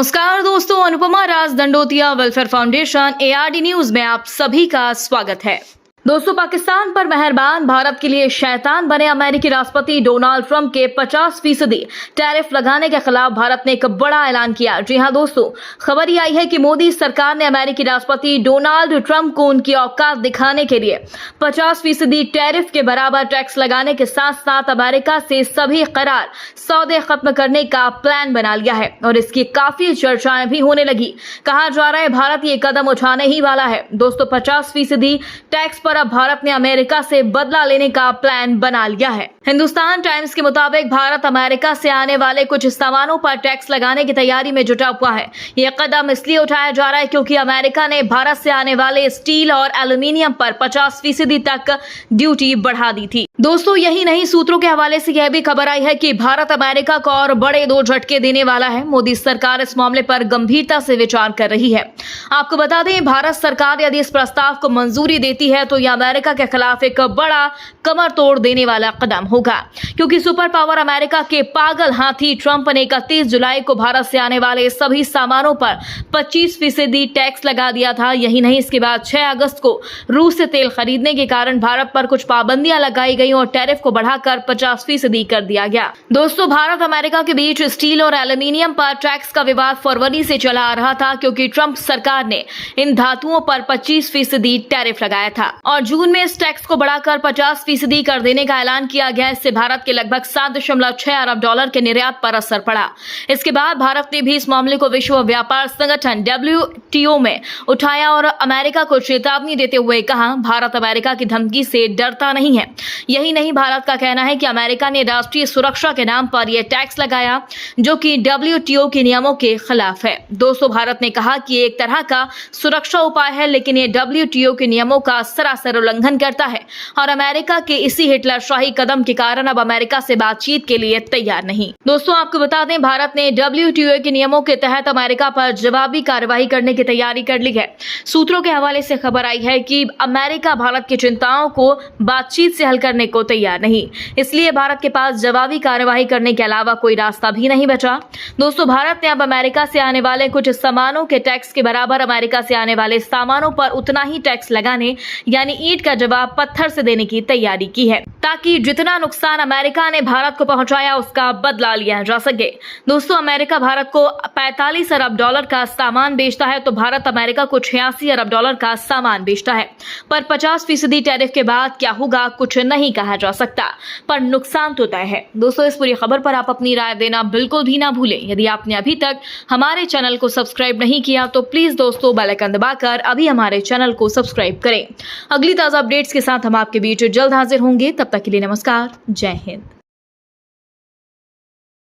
नमस्कार दोस्तों, Anupama Raj Dandotiya welfare foundation ARD news में आप सभी का स्वागत है। दोस्तों, पाकिस्तान पर मेहरबान भारत के लिए शैतान बने अमेरिकी राष्ट्रपति डोनाल्ड ट्रंप के 50% टैरिफ लगाने के खिलाफ भारत ने एक बड़ा ऐलान किया। जी हां दोस्तों, खबर ये आई है कि मोदी सरकार ने अमेरिकी राष्ट्रपति डोनाल्ड ट्रंप को उनकी औकात दिखाने के लिए 50% टैरिफ के बराबर टैक्स लगाने के साथ साथ अमेरिका से सभी करार सौदे खत्म करने का प्लान बना लिया है और इसकी काफी चर्चाएं भी होने लगी। कहा जा रहा है भारत ये कदम उठाने ही वाला है। दोस्तों, 50% टैक्स पर अब भारत ने अमेरिका से बदला लेने का प्लान बना लिया है। हिंदुस्तान टाइम्स के मुताबिक भारत अमेरिका से आने वाले कुछ सामानों पर टैक्स लगाने की तैयारी में जुटा हुआ है। यह कदम इसलिए उठाया जा रहा है क्योंकि अमेरिका ने भारत से आने वाले स्टील और एल्यूमिनियम पर 50% तक ड्यूटी बढ़ा दी थी। दोस्तों, यही नहीं, सूत्रों के हवाले से यह भी खबर आई है कि भारत अमेरिका को और बड़े 2 झटके देने वाला है। मोदी सरकार इस मामले पर गंभीरता से विचार कर रही है। आपको बता दें, भारत सरकार यदि इस प्रस्ताव को मंजूरी देती है तो यह अमेरिका के खिलाफ एक बड़ा कमर तोड़ देने वाला कदम होगा, क्योंकि सुपर पावर अमेरिका के पागल हाथी ट्रंप ने 31 जुलाई को भारत से आने वाले सभी सामानों पर 25% टैक्स लगा दिया था। यही नहीं, इसके बाद 6 अगस्त को रूस से तेल खरीदने के कारण भारत पर कुछ पाबंदियां लगाई गई और टैरिफ को बढ़ाकर 50% कर दिया गया। दोस्तों, भारत अमेरिका के बीच स्टील और एल्यूमिनियम पर टैक्स का विवाद फरवरी से चला आ रहा था, क्योंकि ट्रंप सरकार ने इन धातुओं पर 25% टैरिफ लगाया था और जून में इस टैक्स को बढ़ाकर 50% कर देने का ऐलान किया गया। इससे भारत के लगभग 7.6 अरब डॉलर के निर्यात पर असर पड़ा। इसके बाद भारत ने भी इस मामले को विश्व व्यापार संगठन WTO में उठाया और अमेरिका को चेतावनी देते हुए कहा, भारत अमेरिका की धमकी से डरता नहीं है। यही नहीं, भारत का कहना है कि अमेरिका ने राष्ट्रीय सुरक्षा के नाम पर यह टैक्स लगाया, जो कि WTO के नियमों के खिलाफ है। दोस्तों, भारत ने कहा कि एक तरह का सुरक्षा उपाय है, लेकिन ये WTO के नियमों का सरासर उल्लंघन करता है और अमेरिका के इसी हिटलरशाही कदम के कारण अब अमेरिका से बातचीत के लिए तैयार नहीं। दोस्तों, आपको बता दें, भारत ने WTO के नियमों के तहत अमेरिका पर जवाबी कार्रवाई करने की तैयारी कर ली है। सूत्रों के हवाले से खबर आई है कि अमेरिका भारत की चिंताओं को बातचीत से हल करने को तैयार नहीं, इसलिए भारत के पास जवाबी कार्रवाई करने के अलावा कोई रास्ता भी नहीं बचा। दोस्तों, भारत ने अब अमेरिका से आने वाले कुछ सामानों के टैक्स के बराबर अमेरिका से आने वाले सामानों पर उतना ही टैक्स लगाने, यानी ईंट का जवाब पत्थर से देने की तैयारी की है, ताकि जितना नुकसान अमेरिका ने भारत को पहुंचाया उसका बदला लिया जा सके। दोस्तों, अमेरिका भारत को 45 अरब डॉलर का सामान बेचता है, तो भारत अमेरिका को 86 अरब डॉलर का सामान बेचता है। पर 50% टैरिफ के बाद क्या होगा, कुछ नहीं कहा जा सकता, पर नुकसान तो तय है। दोस्तों, इस पूरी खबर पर आप अपनी राय देना बिल्कुल भी ना भूलें। यदि आपने अभी तक हमारे चैनल को सब्सक्राइब नहीं किया तो प्लीज दोस्तों बेल आइकन दबाकर अभी हमारे चैनल को सब्सक्राइब करें। अगली ताजा अपडेट्स के साथ हम आपके बीच जल्द हाजिर होंगे। तब तक के लिए नमस्कार, जय हिंद।